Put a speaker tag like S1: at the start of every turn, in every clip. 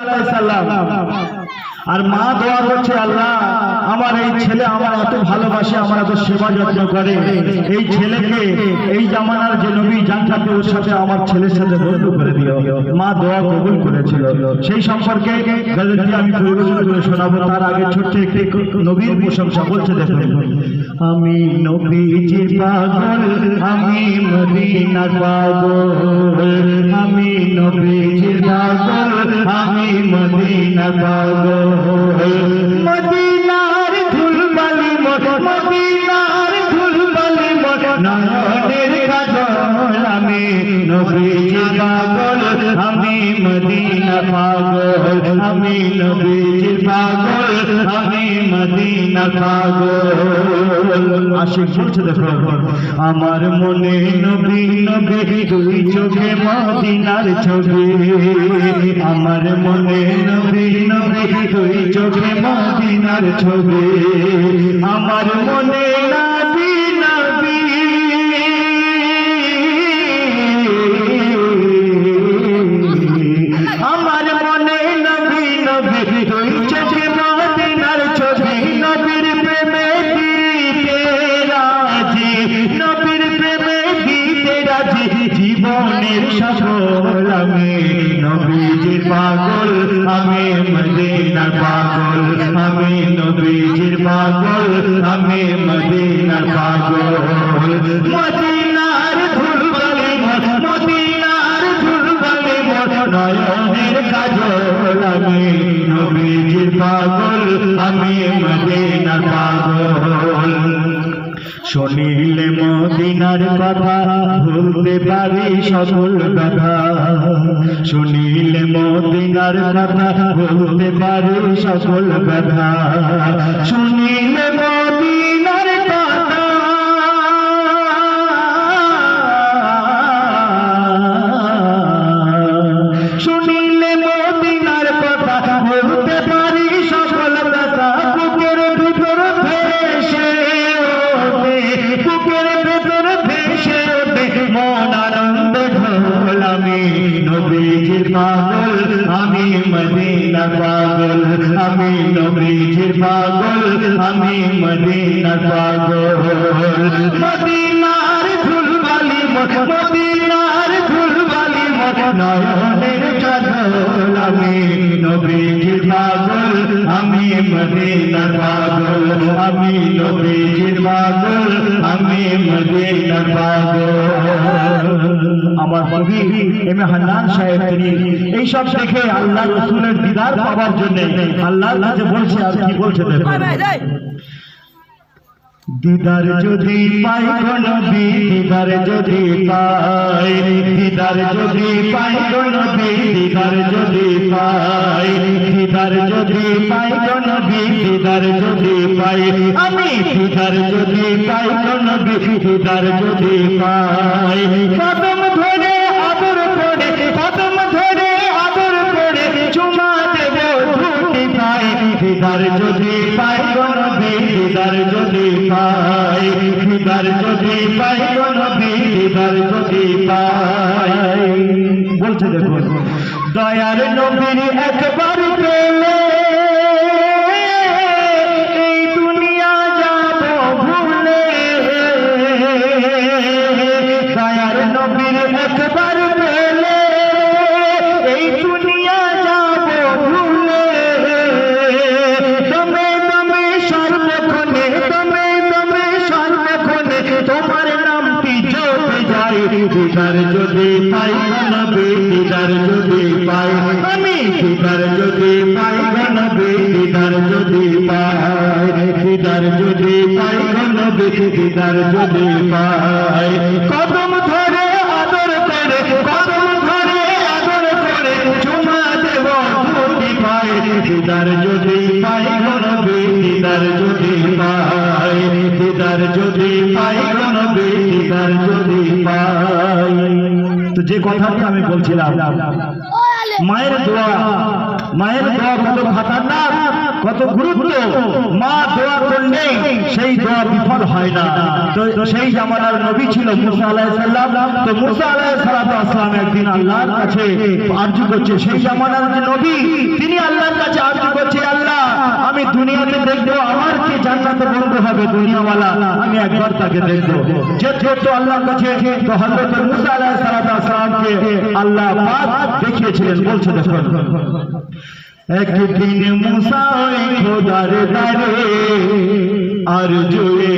S1: আলাইহিস সালাম। আর মা দোয়া করছে, আল্লাহ আমার এই ছেলে আমার এত ভালোবাসে, আমার এত সেবা যত্ন করে, এই ছেলেকে এই জামানার যে নবী জান্নাতে ওর সাথে আমার ছেলের সাথে বন্ধু করে দিও। মা দোয়া কবুল করেছিল। সেই সম্পর্কে গাজলটি আমি পরিবেশন করে শোনাবো। তার আগে ছোট্ট একটি নবীর প্রশংসা বলছে, দেখুন। আমি নবীজির পাগল, আমি মদিনার পাগল, আমি নবীজির পাগল, আমি মদিনার পাগল। মদিনার ধুলবালি মোর, মদিনার ধুলবালি মোর, নয়নের কাজল, আমি নবীজির পাগল, আমি মদিনা পাগল, আমি নবীজির পাগল, আমি মদিনা পাগল। আশিক বলছে, দেখো। আমার মনে নবী নবী দুই চোখে মদিনার ছবি, আমার মনে নবী নবী দুই চোখে মদিনার ছবি, আমার মনে নবী নবী, আমার মনে নবী নবী দুই চোখে মদিনার ছবি, নবীর প্রেমে দিতে রাজি, নবীর প্রেমে দিতে রাজি, জীবনের সফল আমি নবীজির পাগল, আমি মদিনার পাগল, আমি নবীজির পাগল, আমি মদিনার পাগল। মদিনার ধুলবালি মোর, মদিনার ধুলবালি মোর, নয়নের কাজল, আমি নবীজির পাগল, আমি মদিনার পাগল। শুনিলে মদিনার কথা ভুলতে পারি সকল কথা, শুনিলে মদিনার কথা ভুলতে পারি সকল কথা, শুনিলে মদিনার কথা, শুনিলে মদিনার কথা ভুলতে পারি সকল কথা, বুকের ভিতর ভেসে ওঠে, বুকের ভিতর ভেসে ওঠে মন আনন্দ ঢোল, আমি নবীজির পাগল, আমি মদিনার পাগল, আমি নবীজির পাগল, আমি মদিনার পাগল। মদিনার ধুলবালি মোর, মদিনার ধুলবালি মোর, নয়নের কাজল, আমি নবীজির পাগল, আমি মদিনার পাগল, আমি নবীজির পাগল, আমি মদিনার পাগল। আমার কবি এম এ হান্নান সাহেব তিনি এইসব দেখে আল্লাহ রসুলের দিদার পাওয়ার জন্য আল্লাহর কাছে বলছে, আর কি বলছে দেখো। দিদার যদি পাই গো নবী, দিদার যদি পাই, দিদার যদি পাই গো নবী, দিদার যদি পাই, দিদার যদি পাই গো নবী, দিদার যদি পাই, আমি দিদার যদি পাই গো নবী, দিদার যদি পাই, কদম ধরে আদর করে, কদম ধরে আদর করে চুমা দেব ধুতি পাই, দিদার যদি পাই গো নবী, দিদার যদি পাই, দিদার যদি পাই গো নবী, দিদার যদি পাই। বলছে দেখুন, দয়ার নবীর একবার পেলে এই দুনিয়া যাব ভুলে, দয়ার নবীর একবার পেলে এই দুনিয়া যাব ভুলে, দমে দমে সর্বক্ষণে, দমে দমে সর্বক্ষণে তোমার নামটি জপে যাই, দিদার যদি পাই গো নবী, দিদার যদি পাই, আমি দিদার যদি পাই গো নবী, দিদার যদি পাই, দিদার যদি পাই গো নবী, দিদার যদি পাই, কদম ধরে আদর করে, কদম ধরে আদর করে চুমা দেব ধুতি পাই, দিদার যদি পাই গো নবী, দিদার যদি পাই, দিদার যদি পাই গো নবী, দিদার যদি পাই। তো যে কথাটা আমি বলছিলাম, মায়ের দোয়া, মায়ের দোয়া কত খতরনাক, কত গুরুত্ব, মা দোয়া করলে সেই দোয়া বিফল হয় না। তো সেই জামানার নবী ছিল মুসা আলাইহিস সালাম। তো মুসা আলাইহিস সালাম একদিন আল্লাহর কাছে আরজু করছে, সেই জামানার যে নবী তিনি আল্লাহর কাছে আরজু করছে, আল্লাহ আমি দুনিয়াতে দেখবো আমার কে জান্নাতে বন্ধু হবে দুনিয়াওয়ালা, আমি একবার তাকে দেখবো। যে তো আল্লাহর কাছে তো হযরত মুসা আলাইহিস সালামকে আল্লাহ পাক দেখিয়েছিলেন। বলছে দেখুন, একদিন মুসা ওই খোদার দ্বারে আরজুয়ে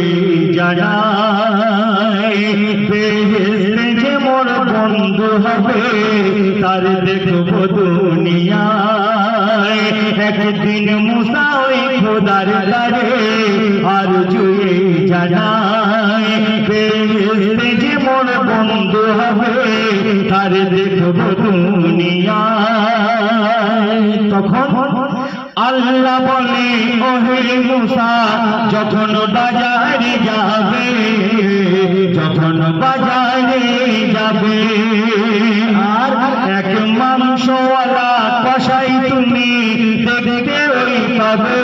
S1: জানায়, বেহেশতে যে মোর বন্ধু হবে তার দেখবো দুনিয়ায়। একদিন মুসা ওই খোদার দ্বারে আরজুয়ে জানায়, বেহেশতে যে মোর বন্ধু হবে তার দেখবো দুনিয়ায়। তখন আল্লাহ বলে, ওহে মুসা যখন বাজারে যাবে, যখন বাজারে যাবে আর এক মাংসওয়ালা কসাই তুমি দেখতে ওই পাবে,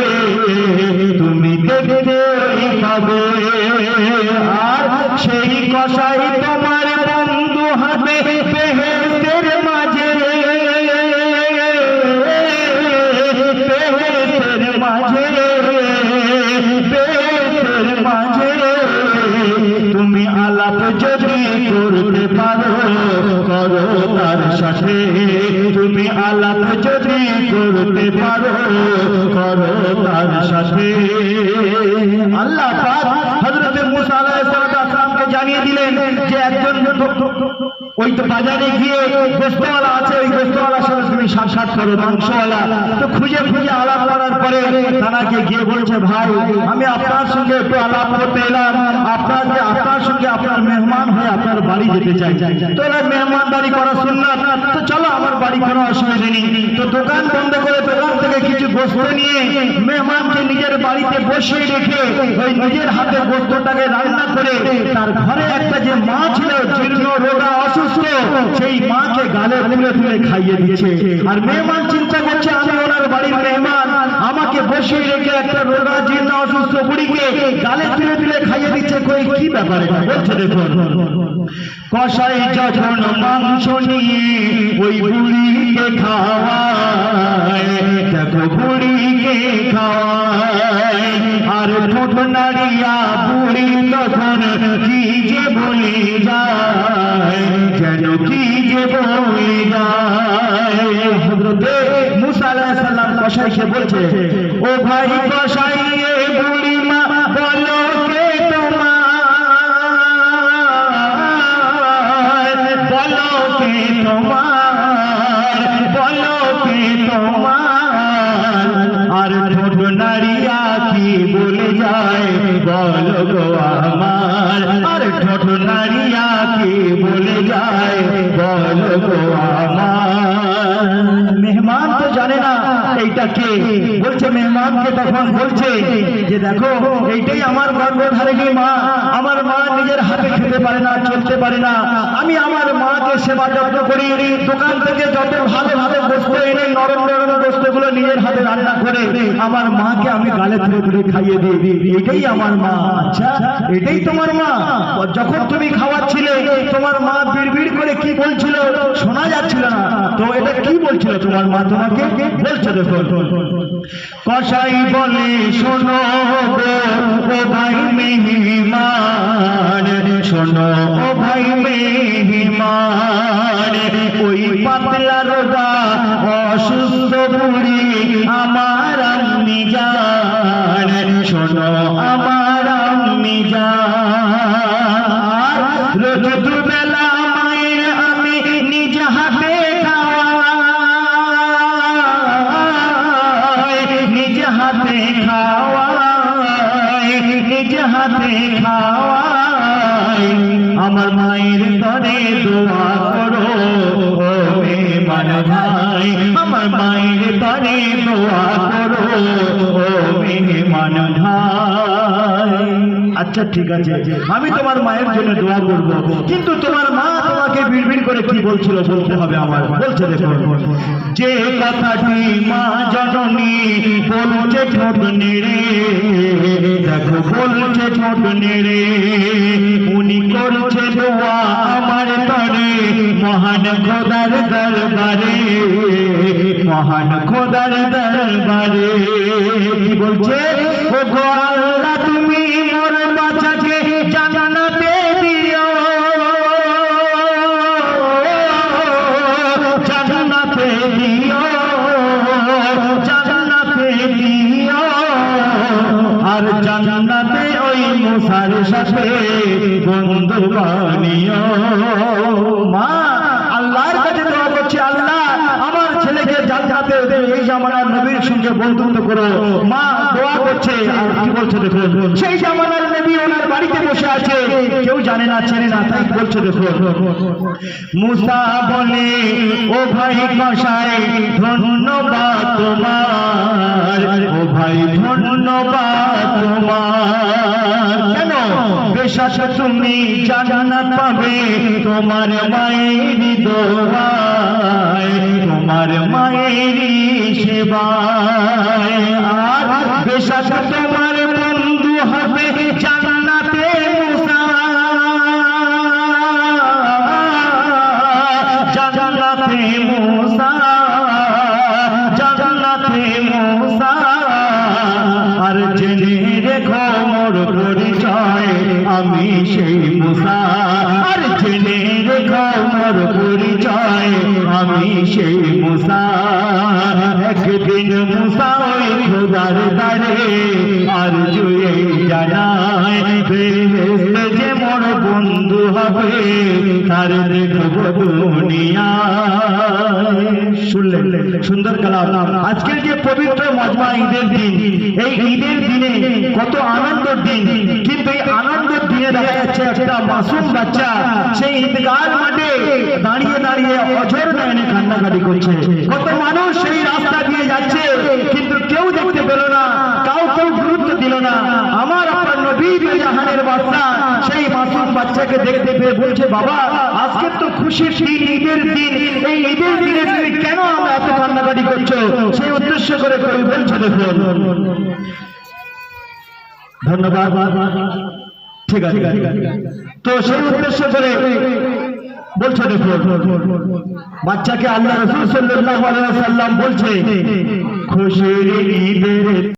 S1: তুমি দেখতে ওই পাবে। আর সেই কসাই তোমার বন্ধু হবে বেহেশতের মাঝে, বেহেশতের মাঝে, বেহেশতের মাঝে। তুমি আলাপ যদি করতে পারো করো তার সাথে, তুমি আলাপ যদি করতে পারো করো তার সাথে। আল্লাহ পাক হযরত মুসা আলাইহিস সালামকে জানিয়ে দিলেন যে একজন ওই তো বাজারে গিয়ে গোশতওয়ালা আছে, ওই গোশতওয়ালার সাথে তুমি সাক্ষাৎ করো, মাংসওয়ালা। তো খুঁজে খুঁজে আলাপ করার পরে তানাকে গিয়ে বলছে, ভাই আমি আপনার সঙ্গে একটু আলাপ করতে এলাম, আপনার সঙ্গে আপনার মেহমান হয়ে আপনার বাড়ি যেতে চাই। তো মেহমানদারি করা সুন্নাত, তো চলো আমার বাড়ি, কোনো অসুবিধা নেই। তো দোকান বন্ধ করে দোকান থেকে কিছু গোশত নিয়ে মেহমানকে নিজের বাড়িতে বসিয়ে রেখে ওই নিজের হাতে গোশতটাকে রান্না করে তার ঘরে একটা যে মা ছিল জীর্ণ রোগা অসুস্থ, সেই মাকে গালে তুলে তুলে খাইয়ে দিচ্ছে। আর মেহমান চিন্তা করছে আমি ওনার বাড়ির মেহমান, আমাকে বসিয়ে রেখে একটা রোগা জীর্ণ অসুস্থ বুড়িকে গালে তুলে তুলে খাইয়ে দিচ্ছে, কই কি ব্যাপারে? বলছে দেখুন, কসাই যখন মাংস নিয়ে ওই বুড়িকে খাওয়ায়, দেখো বুড়িকে খাওয়ায়, আর ঠোঁট নাড়িয়া বুড়ি তখন কি যে বলে যায়, যেন কি যে বলে যায়। হযরত মুসা আলাইহিস সালাম কসাইকে বলছে, ও ভাই কসাই, এ বুড়ি মা বলো কে তোমার, বলো কে তোমার, বলো কে তোমার। আর ঠোঁট নাড়িয়া কি বলে যায় বলো গো আমার, আর ঠোঁট নাড়িয়া কি বলে যায় বলো গো আমার। মেহমান তো জানে না এইটা কে, বলছে মেহমানকে তখন বলছে যে দেখো এইটাই আমার গর্ভধারিণী মা, আমার মা নিজের হাতে খেতে পারে না, চলতে পারে না, আমি আমার মাকে সেবা যত্ন করি, দোকান থেকে যত ভালো ভালো গোশত এনে নরম নরম গোশতগুলো নিজের হাতে রান্না করে আমার মাকে আমি গালে তুলে তুলে খাইয়ে দিই, এটাই আমার মা। আচ্ছা এটাই তোমার মা? যখন তুমি খাওয়াচ্ছিলে তোমার মা বিড়বিড় করে কি বলছিল শোনা যাচ্ছিল না, তো এটা কি বলছিল তোমার মা তোমাকে? বলছে দেখো, কসাই বলে শোনো গো ও ভাই মেহমান, শোনো ও ভাই মেহমান, ওই পাতলা রোগা অসুস্থ বুড়ি আমার আম্মি জান, শোনো আমার আম্মি জান, রোজ দুবেলা মায়ের আমি নিজ হাতে খাওয়াই, নিজ হাতে খাওয়াই, নিজ হাতে খাওয়াই। আমার মায়ের তরে দোয়া করো ও মেহমান ভাই, আমার মায়ের তরে দোয়া করো ও মেহমান ভাই। আচ্ছা ঠিক আছে, আমি তোমার মায়ের জন্য দোয়া করব, কিন্তু তোমার মা তোমাকে বিড়বিড় করে কি বলছিল বলতে হবে আমার। বলছে দেখো, যে কথাটি মা জননী বলছে ঠোঁট নেড়ে, দেখো বলছে ঠোঁট নেড়ে, উনি করছে দোয়া আমার তরে মহান খোদার দরবারে, মহান খোদার দরবারে। কি বলছে? ও গো আল্লাহ তুমি মোর বাচ্চাকে জান্নাতে দিও, জান্নাতে দিও, জান্নাতে দিও, আর জান্নাতে ওই মুসার সাথে বন্ধু বানিও। মা আল্লাহর কাছে দোয়া করছে, আল্লাহ আমার ছেলেকে জান্নাতে এই জামানার নবীর সঙ্গে বন্ধুত্ব করো। মা দোয়া করছে, আর কি বলছে দেখুন, সেই জামানার নবী ওনার বাড়িতে বসে আছে, কেউ জানে না চেনে না, তাই বলছে দেখুন, মুসা বলে ও ভাই কসাই ধন্যবাদ তোমার, ও ভাই ধন্যবাদ তোমার। কেন? বেশাস তুমি জান্নাত পাবে তোমার মায়ের দোয়ায়, তোমার মায়ের সেবায়, আর বেশাস তোমার বন্ধু হবে জান্নাতে মুসা, জান্নাতে মুসা, জান্নাতে মুসা। আর জেনে রেখো মোর পরিচয় আমি সেই মুসা, আর জেনে রেখো মোর পরিচয় আমি সেই মুসা। একদিন মুসা ওই খোদার দ্বারে আর জুয়ে জানায়, বেহেশতে যে মোর বন্ধু হবে তার দেখব দুনিয়ায়। শুনলেন সুন্দর কালাম। আজকের যে পবিত্র মজমা ঈদের দিন, এই ঈদের দিনে কত আনন্দের দিন, কিন্তু এই আনন্দের দিনে দেখা যাচ্ছে একটা মাসুম বাচ্চা সেই ঈদগাহ মাঠে দাঁড়িয়ে দাঁড়িয়ে অঝোর নয়নে কান্নাকাটি করছে। কত মানুষ সেই রাস্তা দিয়ে যাচ্ছে, কিন্তু কেউ দেখতে পেল না, কেউ গুরুত্ব দিল না। আমার আপনার নবী জাহানের বাচ্চা সেই মাসুম বাচ্চাকে দেখতে পেয়ে বলছে, বাবা আজকে তো খুশির দিন, ঈদের দিন, এই ঈদের দিনে তুমি কেন আমরা এত কান্নাকাটি করছো? সেই উদ্দেশ্য করে বলছে দেখুন। ধন্যবাদ, ঠিক আছে। তো সেই উদ্দেশ্য করে বলছে দেখুন, বাচ্চাকে আল্লাহ রাসূল সাল্লাল্লাহু আলাইহি ওয়াসাল্লাম বলছে খুশির ঈদের